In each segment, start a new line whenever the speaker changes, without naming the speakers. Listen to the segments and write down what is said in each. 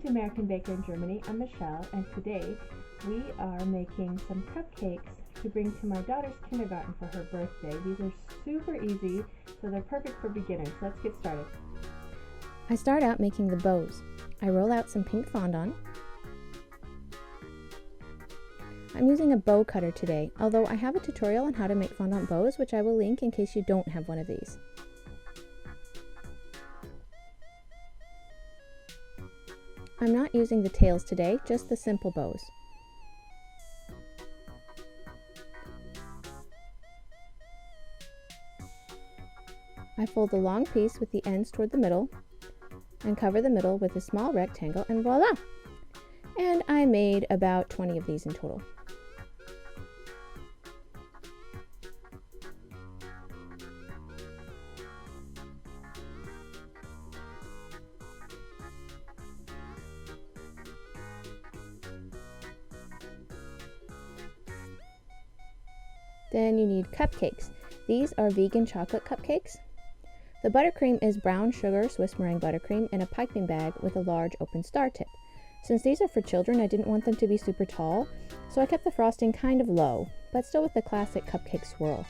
to American Baker in Germany. I'm Michelle, and today we are making some cupcakes to bring to my daughter's kindergarten for her birthday. These are super easy, so they're perfect for beginners. Let's get started.
I start out making the bows. I roll out some pink fondant. I'm using a bow cutter today, although I have a tutorial on how to make fondant bows, which I will link in case you don't have one of these. I'm not using the tails today, just the simple bows. I fold the long piece with the ends toward the middle and cover the middle with a small rectangle, and voila! And I made about 20 of these in total. Then you need cupcakes. These are vegan chocolate cupcakes. The buttercream is brown sugar Swiss meringue buttercream in a piping bag with a large open star tip. Since these are for children, I didn't want them to be super tall, so I kept the frosting kind of low, but still with the classic cupcake swirl.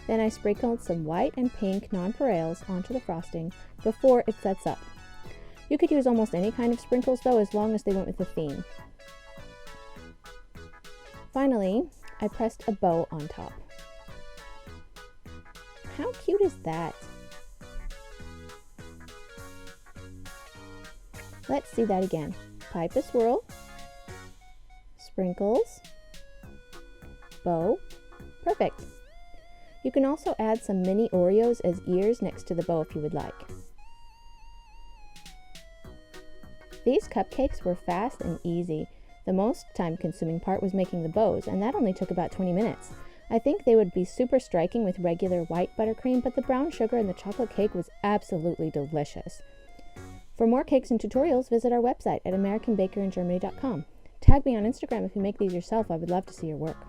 Then I sprinkled some white and pink nonpareils onto the frosting before it sets up. You could use almost any kind of sprinkles though, as long as they went with the theme. Finally, I pressed a bow on top. How cute is that? Let's see that again. Pipe a swirl, sprinkles, bow, perfect. You can also add some mini Oreos as ears next to the bow if you would like. These cupcakes were fast and easy. The most time-consuming part was making the bows, and that only took about 20 minutes. I think they would be super striking with regular white buttercream, but the brown sugar in the chocolate cake was absolutely delicious. For more cakes and tutorials, visit our website at AmericanBakerInGermany.com. Tag me on Instagram if you make these yourself. I would love to see your work.